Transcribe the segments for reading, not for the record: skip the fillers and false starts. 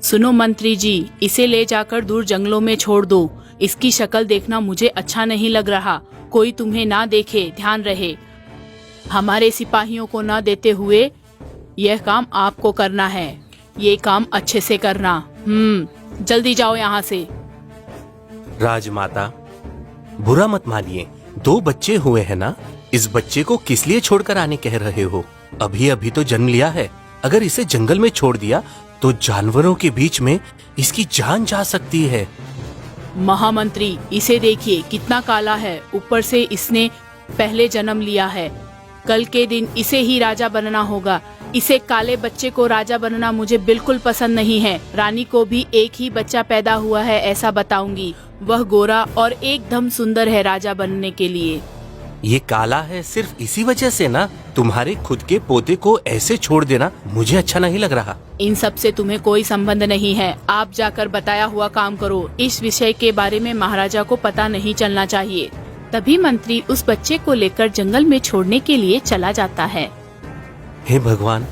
सुनो मंत्री जी, इसे ले जाकर दूर जंगलों में छोड़ दो। इसकी शक्ल देखना मुझे अच्छा नहीं लग रहा। कोई तुम्हें ना देखे, ध्यान रहे। हमारे सिपाहियों को ना देते हुए यह काम आपको करना है। ये काम अच्छे से करना। जल्दी जाओ यहाँ से। राजमाता, बुरा मत मानिए, 2 बच्चे हुए हैं ना, इस बच्चे को किस लिए छोड़कर आने कह रहे हो? अभी अभी तो जन्म लिया है। अगर इसे जंगल में छोड़ दिया तो जानवरों के बीच में इसकी जान जा सकती है। महामंत्री, इसे देखिए कितना काला है। ऊपर से इसने पहले जन्म लिया है। कल के दिन इसे ही राजा बनना होगा। इसे काले बच्चे को राजा बनना मुझे बिल्कुल पसंद नहीं है। रानी को भी एक ही बच्चा पैदा हुआ है ऐसा बताऊंगी। वह गोरा और एकदम सुंदर है राजा बनने के लिए। ये काला है सिर्फ इसी वजह से ना? तुम्हारे खुद के पोते को ऐसे छोड़ देना मुझे अच्छा नहीं लग रहा। इन सब से तुम्हें कोई संबंध नहीं है। आप जाकर बताया हुआ काम करो। इस विषय के बारे में महाराजा को पता नहीं चलना चाहिए। तभी मंत्री उस बच्चे को लेकर जंगल में छोड़ने के लिए चला जाता है। हे भगवान,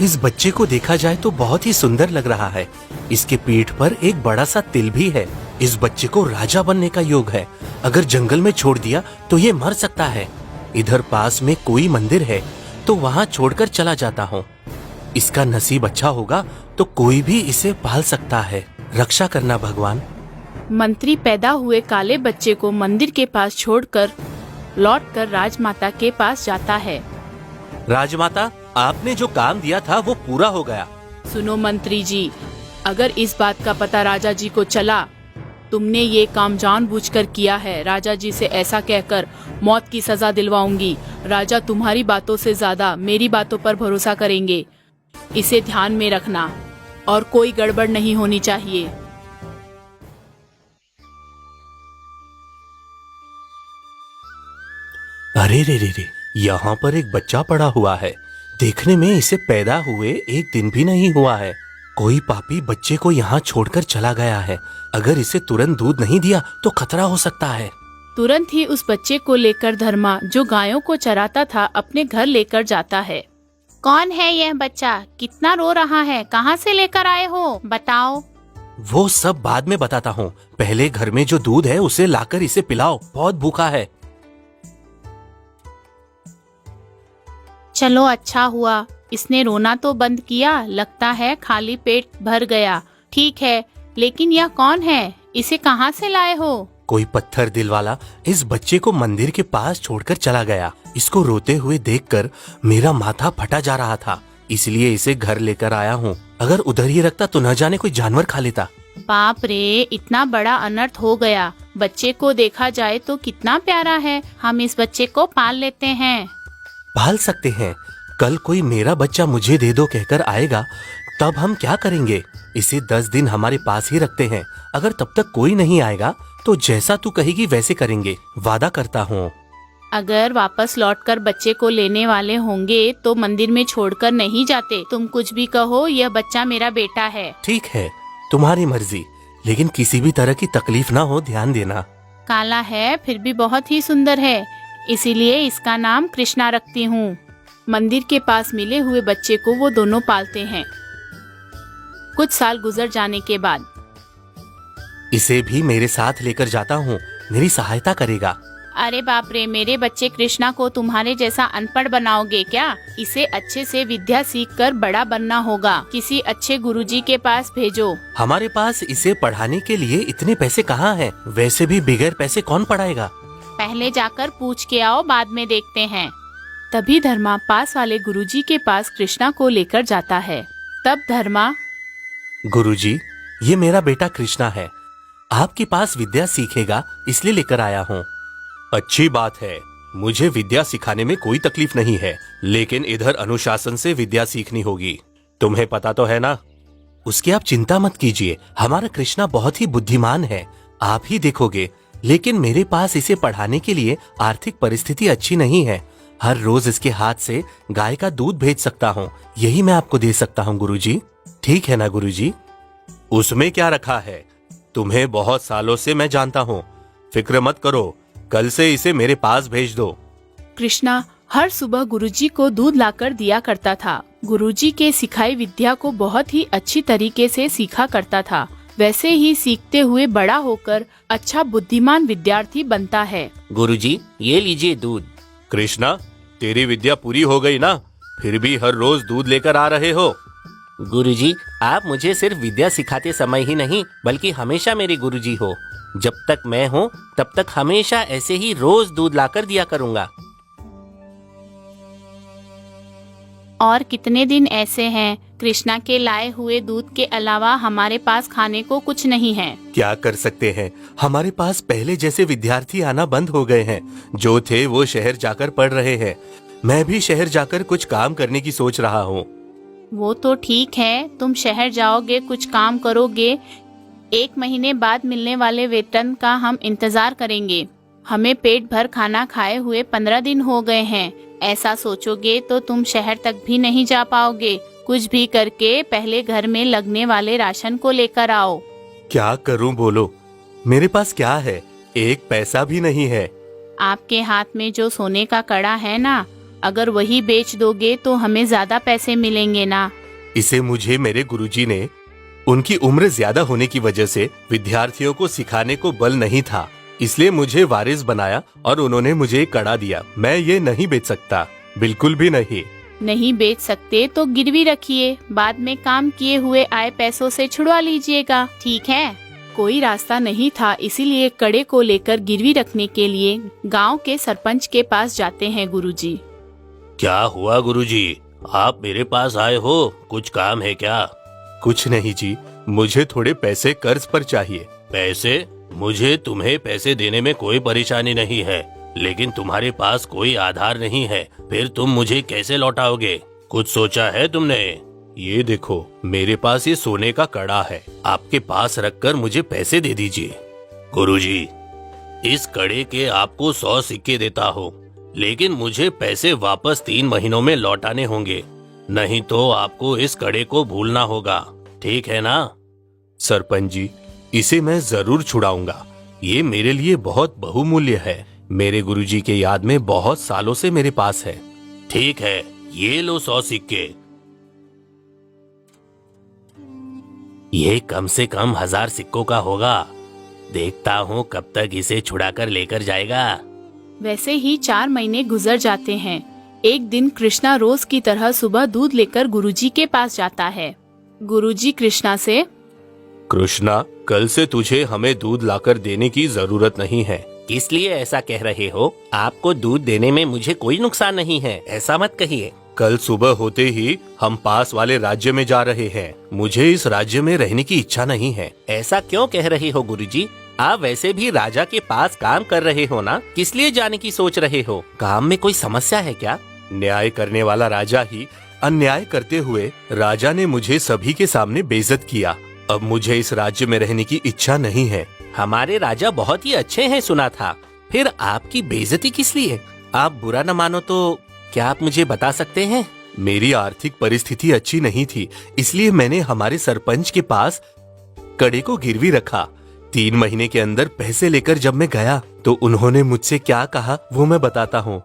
इस बच्चे को देखा जाए तो बहुत ही सुंदर लग रहा है। इसके पीठ पर एक बड़ा सा तिल भी है। इस बच्चे को राजा बनने का योग है। अगर जंगल में छोड़ दिया तो ये मर सकता है। इधर पास में कोई मंदिर है तो वहाँ छोड़कर चला जाता हूँ। इसका नसीब अच्छा होगा तो कोई भी इसे पाल सकता है। रक्षा करना भगवान। मंत्री पैदा हुए काले बच्चे को मंदिर के पास छोड़कर लौटकर राजमाता के पास जाता है। राजमाता, आपने जो काम दिया था वो पूरा हो गया। सुनो मंत्री जी, अगर इस बात का पता राजा जी को चला तुमने ये काम जानबूझकर किया है, राजा जी से ऐसा कहकर मौत की सजा दिलवाऊंगी। राजा तुम्हारी बातों से ज्यादा मेरी बातों पर भरोसा करेंगे। इसे ध्यान में रखना और कोई गड़बड़ नहीं होनी चाहिए। अरे रे रे रे, यहाँ पर एक बच्चा पड़ा हुआ है। देखने में इसे पैदा हुए 1 दिन भी नहीं हुआ है। कोई पापी बच्चे को यहाँ छोड़कर चला गया है। अगर इसे तुरंत दूध नहीं दिया तो खतरा हो सकता है। तुरंत ही उस बच्चे को लेकर धर्मा, जो गायों को चराता था, अपने घर लेकर जाता है। कौन है यह बच्चा? कितना रो रहा है? कहाँ से लेकर आए हो? बताओ। वो सब बाद में बताता हूँ। पहले घर में जो दूध है उसे लाकर इसे पिलाओ, बहुत भूखा है। चलो अच्छा हुआ, इसने रोना तो बंद किया। लगता है खाली पेट भर गया। ठीक है, लेकिन यह कौन है? इसे कहाँ से लाए हो? कोई पत्थर दिल वाला इस बच्चे को मंदिर के पास छोड़कर चला गया। इसको रोते हुए देखकर मेरा माथा फटा जा रहा था, इसलिए इसे घर लेकर आया हूँ। अगर उधर ही रखता तो न जाने कोई जानवर खा लेता। बाप रे, इतना बड़ा अनर्थ हो गया। बच्चे को देखा जाए तो कितना प्यारा है। हम इस बच्चे को पाल लेते हैं। पाल सकते हैं। कल कोई मेरा बच्चा मुझे दे दो कहकर आएगा, तब हम क्या करेंगे? इसे 10 दिन हमारे पास ही रखते हैं। अगर तब तक कोई नहीं आएगा तो जैसा तू कहेगी वैसे करेंगे, वादा करता हूँ। अगर वापस लौटकर बच्चे को लेने वाले होंगे तो मंदिर में छोड़कर नहीं जाते। तुम कुछ भी कहो, यह बच्चा मेरा बेटा है। ठीक है, तुम्हारी मर्जी, लेकिन किसी भी तरह की तकलीफ ना हो, ध्यान देना। काला है फिर भी बहुत ही सुंदर है, इसीलिए इसका नाम कृष्णा रखती हूँ। मंदिर के पास मिले हुए बच्चे को वो दोनों पालते हैं। कुछ साल गुजर जाने के बाद इसे भी मेरे साथ लेकर जाता हूँ, मेरी सहायता करेगा। अरे बाप रे, मेरे बच्चे कृष्णा को तुम्हारे जैसा अनपढ़ बनाओगे क्या? इसे अच्छे से विद्या सीखकर बड़ा बनना होगा। किसी अच्छे गुरुजी के पास भेजो। हमारे पास इसे पढ़ाने के लिए इतने पैसे कहाँ हैं? वैसे भी बगैर पैसे कौन पढ़ाएगा? पहले जाकर पूछ के आओ, बाद में देखते हैं। तभी धर्मा पास वाले गुरुजी के पास कृष्णा को लेकर जाता है। तब धर्मा, गुरुजी, ये मेरा बेटा कृष्णा है। आपके पास विद्या सीखेगा इसलिए लेकर आया हूँ। अच्छी बात है, मुझे विद्या सिखाने में कोई तकलीफ नहीं है, लेकिन इधर अनुशासन से विद्या सीखनी होगी। तुम्हें पता तो है ना? उसकी आप चिंता मत कीजिए, हमारा कृष्णा बहुत ही बुद्धिमान है, आप ही देखोगे। लेकिन मेरे पास इसे पढ़ाने के लिए आर्थिक परिस्थिति अच्छी नहीं है। हर रोज इसके हाथ से गाय का दूध भेज सकता हूँ, यही मैं आपको दे सकता हूँ गुरुजी। ठीक है ना गुरुजी? उसमें क्या रखा है, तुम्हें बहुत सालों से मैं जानता हूँ, फिक्र मत करो, कल से इसे मेरे पास भेज दो। कृष्णा हर सुबह गुरुजी को दूध लाकर दिया करता था। गुरुजी के सिखाई विद्या को बहुत ही अच्छी तरीके से सीखा करता था। वैसे ही सीखते हुए बड़ा होकर अच्छा बुद्धिमान विद्यार्थी बनता है। गुरुजी, ये लीजिए दूध। कृष्णा, तेरी विद्या पूरी हो गई ना? फिर भी हर रोज दूध लेकर आ रहे हो। गुरुजी, आप मुझे सिर्फ विद्या सिखाते समय ही नहीं बल्कि हमेशा मेरे गुरुजी हो। जब तक मैं हूँ तब तक हमेशा ऐसे ही रोज दूध लाकर दिया करूँगा। और कितने दिन ऐसे हैं? कृष्णा के लाए हुए दूध के अलावा हमारे पास खाने को कुछ नहीं है। क्या कर सकते हैं, हमारे पास पहले जैसे विद्यार्थी आना बंद हो गए हैं। जो थे वो शहर जाकर पढ़ रहे हैं। मैं भी शहर जाकर कुछ काम करने की सोच रहा हूँ। वो तो ठीक है, तुम शहर जाओगे, कुछ काम करोगे। 1 महीने बाद मिलने वाले वेतन का हम इंतजार करेंगे। हमें पेट भर खाना खाए हुए 15 दिन हो गए हैं। ऐसा सोचोगे तो तुम शहर तक भी नहीं जा पाओगे। कुछ भी करके पहले घर में लगने वाले राशन को लेकर आओ। क्या करूं बोलो? मेरे पास क्या है? 1 पैसा भी नहीं है। आपके हाथ में जो सोने का कड़ा है ना, अगर वही बेच दोगे तो हमें ज्यादा पैसे मिलेंगे ना। इसे मुझे मेरे गुरुजी ने उनकी उम्र ज्यादा होने की वजह से विद्यार्थियों को सिखाने को बल नहीं था, इसलिए मुझे वारिस बनाया और उन्होंने मुझे एक कड़ा दिया। मैं ये नहीं बेच सकता, बिल्कुल भी नहीं। नहीं बेच सकते तो गिरवी रखिए, बाद में काम किए हुए आए पैसों से छुड़वा लीजिएगा, ठीक है? कोई रास्ता नहीं था, इसीलिए कड़े को लेकर गिरवी रखने के लिए गांव के सरपंच के पास जाते हैं गुरुजी। क्या हुआ गुरुजी, आप मेरे पास आए हो? कुछ काम है क्या? कुछ नहीं जी, मुझे थोड़े पैसे कर्ज पर चाहिए। पैसे? मुझे तुम्हें पैसे देने में कोई परेशानी नहीं है, लेकिन तुम्हारे पास कोई आधार नहीं है, फिर तुम मुझे कैसे लौटाओगे? कुछ सोचा है तुमने? ये देखो, मेरे पास ये सोने का कड़ा है, आपके पास रखकर मुझे पैसे दे दीजिए। गुरुजी, इस कड़े के आपको 100 सिक्के देता हूँ, लेकिन मुझे पैसे वापस 3 महीनों में लौटाने होंगे, नहीं तो आपको इस कड़े को भूलना होगा, ठीक है ना? सरपंच जी, इसे मैं जरूर छुड़ाऊंगा। ये मेरे लिए बहुत बहुमूल्य है। मेरे गुरुजी के याद में बहुत सालों से मेरे पास है। ठीक है, ये लो 100 सिक्के। ये कम से कम 1000 सिक्कों का होगा। देखता हूँ कब तक इसे छुड़ाकर लेकर जाएगा। वैसे ही 4 महीने गुजर जाते हैं। एक दिन कृष्णा रोज की तरह सुबह दूध लेकर गुरुजी के पास जाता है। गुरुजी कृष्णा से, कृष्णा, कल से तुझे हमें दूध लाकर देने की जरूरत नहीं है। किस लिए ऐसा कह रहे हो? आपको दूध देने में मुझे कोई नुकसान नहीं है, ऐसा मत कहिए। कल सुबह होते ही हम पास वाले राज्य में जा रहे हैं। मुझे इस राज्य में रहने की इच्छा नहीं है। ऐसा क्यों कह रहे हो गुरुजी? आप वैसे भी राजा के पास काम कर रहे हो ना, किस लिए जाने की सोच रहे हो? काम में कोई समस्या है क्या? न्याय करने वाला राजा ही अन्याय करते हुए राजा ने मुझे सभी के सामने बेइज्जत किया। अब मुझे इस राज्य में रहने की इच्छा नहीं है। हमारे राजा बहुत ही अच्छे हैं सुना था, फिर आपकी बेइज्जती किस लिए? आप बुरा न मानो तो क्या आप मुझे बता सकते हैं? मेरी आर्थिक परिस्थिति अच्छी नहीं थी, इसलिए मैंने हमारे सरपंच के पास कड़े को गिरवी रखा। 3 महीने के अंदर पैसे लेकर जब मैं गया तो उन्होंने मुझसे क्या कहा वो मैं बताता हूँ।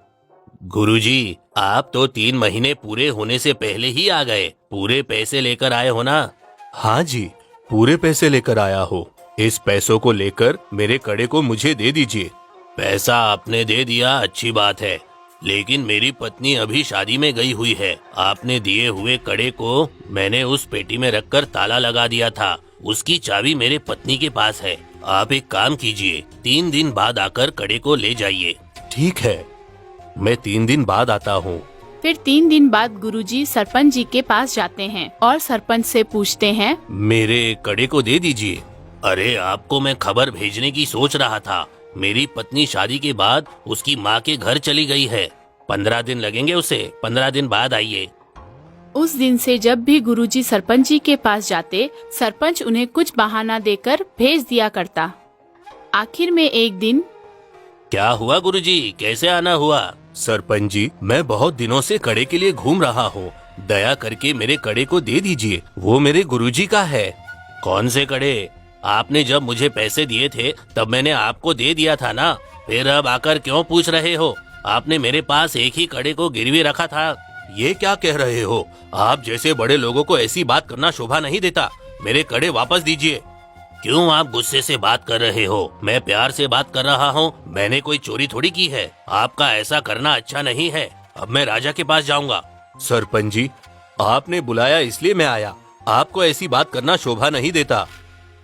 गुरुजी, आप तो 3 महीने पूरे होने से पहले ही आ गए। पूरे पैसे लेकर आए हो ना? हाँ जी, पूरे पैसे लेकर आया हो। इस पैसों को लेकर मेरे कड़े को मुझे दे दीजिए। पैसा आपने दे दिया, अच्छी बात है, लेकिन मेरी पत्नी अभी शादी में गई हुई है। आपने दिए हुए कड़े को मैंने उस पेटी में रखकर ताला लगा दिया था। उसकी चाबी मेरे पत्नी के पास है। आप एक काम कीजिए, 3 दिन बाद आकर कड़े को ले जाइए। ठीक है, मैं 3 दिन बाद आता हूँ। फिर 3 दिन बाद गुरुजी सरपंच जी के पास जाते हैं और सरपंच से पूछते हैं, मेरे कड़े को दे दीजिए। अरे, आपको मैं खबर भेजने की सोच रहा था। मेरी पत्नी शादी के बाद उसकी माँ के घर चली गई है। 15 दिन लगेंगे उसे, 15 दिन बाद आइए। उस दिन से जब भी गुरुजी सरपंच जी के पास जाते, सरपंच उन्हें कुछ बहाना देकर भेज दिया करता। आखिर में एक दिन, क्या हुआ गुरुजी, कैसे आना हुआ? सरपंच जी, मैं बहुत दिनों से कड़े के लिए घूम रहा हूँ। दया करके मेरे कड़े को दे दीजिए, वो मेरे गुरुजी का है। कौन से कड़े? आपने जब मुझे पैसे दिए थे तब मैंने आपको दे दिया था ना, फिर अब आकर क्यों पूछ रहे हो? आपने मेरे पास एक ही कड़े को गिरवी रखा था। ये क्या कह रहे हो? आप जैसे बड़े लोगों को ऐसी बात करना शोभा नहीं देता। मेरे कड़े वापस दीजिए। क्यों आप गुस्से से बात कर रहे हो? मैं प्यार से बात कर रहा हूँ। मैंने कोई चोरी थोड़ी की है। आपका ऐसा करना अच्छा नहीं है। अब मैं राजा के पास जाऊंगा। सरपंच जी, आपने बुलाया इसलिए मैं आया। आपको ऐसी बात करना शोभा नहीं देता।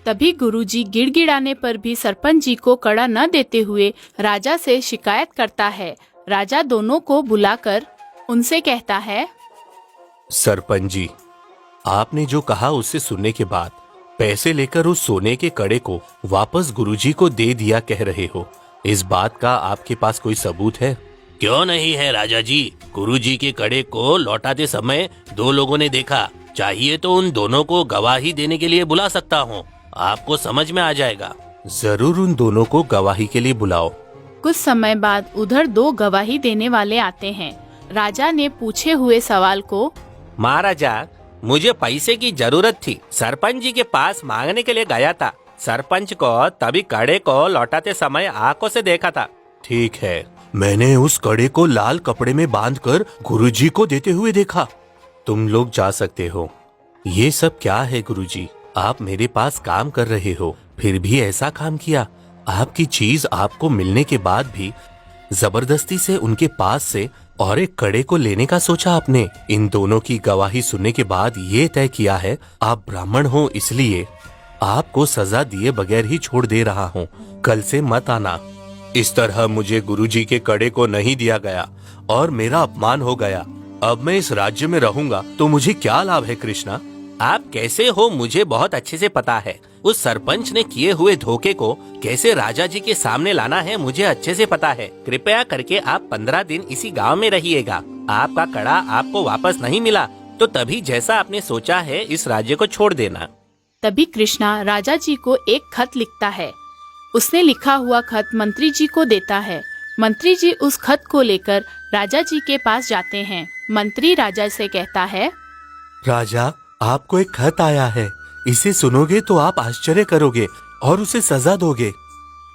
तभी गुरुजी गिड़गिड़ाने पर भी सरपंच जी को कड़ा न देते हुए राजा से शिकायत करता है। राजा दोनों को बुलाकर उनसे कहता है, सरपंच जी, आपने जो कहा उससे सुनने के बाद पैसे लेकर उस सोने के कड़े को वापस गुरुजी को दे दिया कह रहे हो। इस बात का आपके पास कोई सबूत है? क्यों नहीं है राजा जी। गुरुजी के कड़े को लौटाते समय 2 लोगों ने देखा। चाहिए तो उन दोनों को गवाही देने के लिए बुला सकता हूँ। आपको समझ में आ जाएगा। जरूर उन दोनों को गवाही के लिए बुलाओ। कुछ समय बाद उधर 2 गवाही देने वाले आते हैं। राजा ने पूछे हुए सवाल को, महाराजा, मुझे पैसे की जरूरत थी। सरपंच जी के पास मांगने के लिए गया था। सरपंच को तभी कड़े को लौटाते समय आंखों से देखा था। ठीक है, मैंने उस कड़े को लाल कपड़े में बांधकर गुरुजी को देते हुए देखा। तुम लोग जा सकते हो। ये सब क्या है गुरुजी? आप मेरे पास काम कर रहे हो, फिर भी ऐसा काम किया। आपकी चीज आपको मिलने के बाद भी जबरदस्ती से उनके पास से और एक कड़े को लेने का सोचा आपने। इन दोनों की गवाही सुनने के बाद ये तय किया है आप ब्राह्मण हो, इसलिए आपको सजा दिए बगैर ही छोड़ दे रहा हूँ। कल से मत आना। इस तरह मुझे गुरुजी के कड़े को नहीं दिया गया और मेरा अपमान हो गया। अब मैं इस राज्य में रहूंगा तो मुझे क्या लाभ है कृष्णा? आप कैसे हो मुझे बहुत अच्छे से पता है। उस सरपंच ने किए हुए धोखे को कैसे राजा जी के सामने लाना है मुझे अच्छे से पता है। कृपया करके आप 15 दिन इसी गांव में रहिएगा। आपका कड़ा आपको वापस नहीं मिला तो तभी जैसा आपने सोचा है इस राज्य को छोड़ देना। तभी कृष्णा राजा जी को एक खत लिखता है। उसने लिखा हुआ खत मंत्री जी को देता है। मंत्री जी उस खत को लेकर राजा जी के पास जाते हैं। मंत्री राजा से कहता है, राजा, आपको एक खत आया है। इसे सुनोगे तो आप आश्चर्य करोगे और उसे सजा दोगे।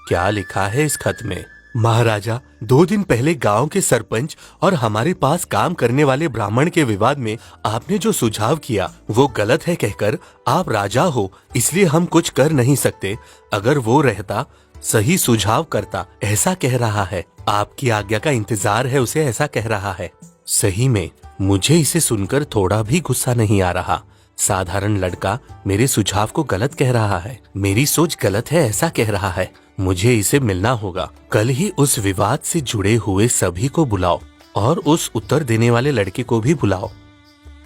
क्या लिखा है इस खत में? महाराजा, 2 दिन पहले गांव के सरपंच और हमारे पास काम करने वाले ब्राह्मण के विवाद में आपने जो सुझाव किया वो गलत है कहकर आप राजा हो इसलिए हम कुछ कर नहीं सकते। अगर वो रहता सही सुझाव करता, ऐसा कह रहा है। आपकी आज्ञा का इंतजार है उसे ऐसा कह रहा है। सही में मुझे इसे सुनकर थोड़ा भी गुस्सा नहीं आ रहा। साधारण लड़का मेरे सुझाव को गलत कह रहा है। मेरी सोच गलत है ऐसा कह रहा है। मुझे इसे मिलना होगा। कल ही उस विवाद से जुड़े हुए सभी को बुलाओ और उस उत्तर देने वाले लड़के को भी बुलाओ।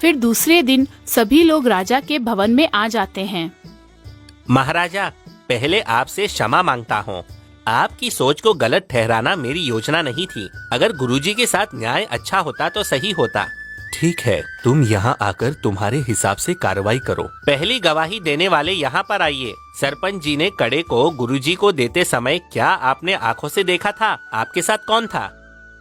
फिर दूसरे दिन सभी लोग राजा के भवन में आ जाते हैं। महाराजा, पहले आपसे क्षमा मांगता हूँ। आपकी सोच को गलत ठहराना मेरी योजना नहीं थी। अगर गुरुजी के साथ न्याय अच्छा होता तो सही होता। ठीक है, तुम यहाँ आकर तुम्हारे हिसाब से कार्रवाई करो। पहली गवाही देने वाले यहाँ पर आइए। सरपंच जी ने कड़े को गुरुजी को देते समय क्या आपने आंखों से देखा था? आपके साथ कौन था?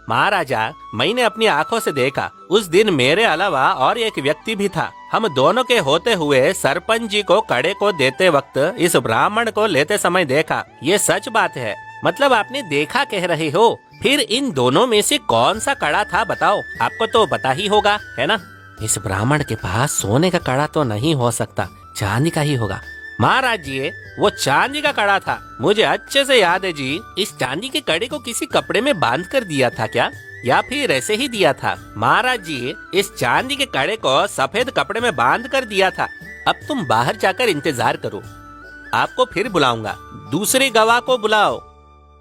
महाराजा, मैंने अपनी आंखों से देखा। उस दिन मेरे अलावा और एक व्यक्ति भी था। हम दोनों के होते हुए सरपंच जी को कड़े को देते वक्त इस ब्राह्मण को लेते समय देखा। ये सच बात है। मतलब आपने देखा कह रहे हो। फिर इन दोनों में से कौन सा कड़ा था बताओ? आपको तो पता ही होगा, है ना? इस ब्राह्मण के पास सोने का कड़ा तो नहीं हो सकता, चांदी का ही होगा। महाराज जी, वो चांदी का कड़ा था। मुझे अच्छे से याद है जी। इस चांदी के कड़े को किसी कपड़े में बांध कर दिया था क्या, या फिर ऐसे ही दिया था? महाराज जी, इस चांदी के कड़े को सफेद कपड़े में बांध कर दिया था। अब तुम बाहर जाकर इंतजार करो, आपको फिर बुलाऊंगा। दूसरे गवाह को बुलाओ।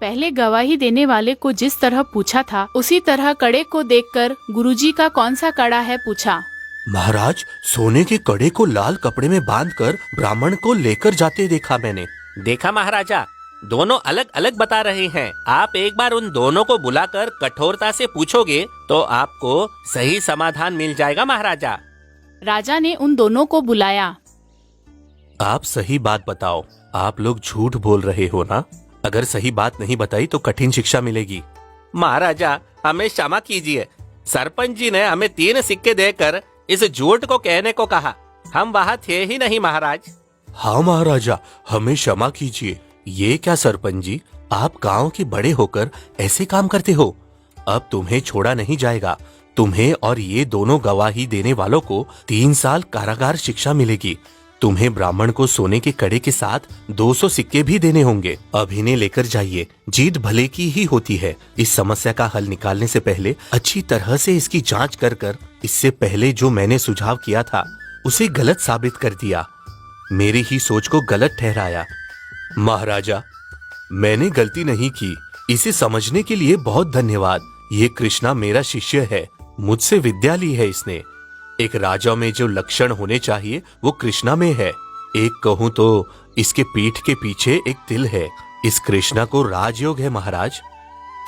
पहले गवाही देने वाले को जिस तरह पूछा था उसी तरह कड़े को देखकर गुरुजी का कौन सा कड़ा है पूछा। महाराज, सोने के कड़े को लाल कपड़े में बांधकर ब्राह्मण को लेकर जाते देखा मैंने। देखा महाराजा, दोनों अलग अलग बता रहे हैं। आप एक बार उन दोनों को बुलाकर कठोरता से पूछोगे तो आपको सही समाधान मिल जाएगा महाराजा। राजा ने उन दोनों को बुलाया। आप सही बात बताओ। आप लोग झूठ बोल रहे हो ना? अगर सही बात नहीं बताई तो कठिन शिक्षा मिलेगी। महाराजा, हमें क्षमा कीजिए। सरपंच जी ने हमें 3 सिक्के देकर इस झूठ को कहने को कहा। हम वहाँ थे ही नहीं महाराज। हाँ महाराजा, हमें क्षमा कीजिए। ये क्या सरपंच जी, आप गांव के बड़े होकर ऐसे काम करते हो? अब तुम्हें छोड़ा नहीं जाएगा। तुम्हें और ये दोनों गवाही देने वालों को 3 साल कारागार शिक्षा मिलेगी। तुम्हें ब्राह्मण को सोने के कड़े के साथ 200 सिक्के भी देने होंगे। अब इन्हें लेकर जाइए, जीत भले की ही होती है। इस समस्या का हल निकालने से पहले अच्छी तरह से इसकी जांच कर इससे पहले जो मैंने सुझाव किया था उसे गलत साबित कर दिया, मेरी ही सोच को गलत ठहराया। महाराजा, मैंने गलती नहीं की। इसे समझने के लिए बहुत धन्यवाद। ये कृष्णा मेरा शिष्य है, मुझसे विद्या ली है इसने। एक राजा में जो लक्षण होने चाहिए वो कृष्णा में है। एक कहूं तो इसके पीठ के पीछे एक तिल है। इस कृष्णा को राजयोग है महाराज।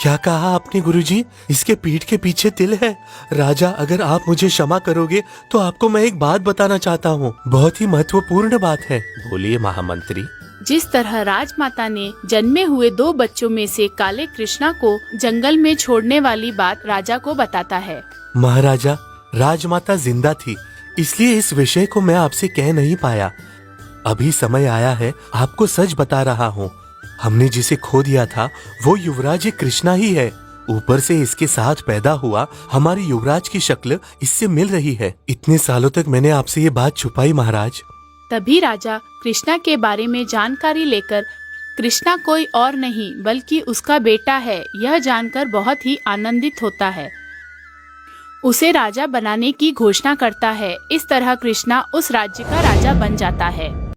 क्या कहा आपने गुरुजी? इसके पीठ के पीछे तिल है? राजा, अगर आप मुझे क्षमा करोगे तो आपको मैं एक बात बताना चाहता हूँ, बहुत ही महत्वपूर्ण बात है। बोलिए महामंत्री। जिस तरह राजमाता ने जन्मे हुए 2 बच्चों में से काले कृष्णा को जंगल में छोड़ने वाली बात राजा को बताता है। महाराजा, राजमाता जिंदा थी, इसलिए इस विषय को मैं आपसे कह नहीं पाया। अभी समय आया है, आपको सच बता रहा हूँ। हमने जिसे खो दिया था वो युवराज कृष्णा ही है। ऊपर से इसके साथ पैदा हुआ हमारी युवराज की शक्ल इससे मिल रही है। इतने सालों तक मैंने आपसे ये बात छुपाई महाराज। तभी राजा कृष्णा के बारे में जानकारी लेकर कृष्णा कोई और नहीं बल्कि उसका बेटा है यह जानकर बहुत ही आनंदित होता है। उसे राजा बनाने की घोषणा करता है। इस तरह कृष्णा उस राज्य का राजा बन जाता है।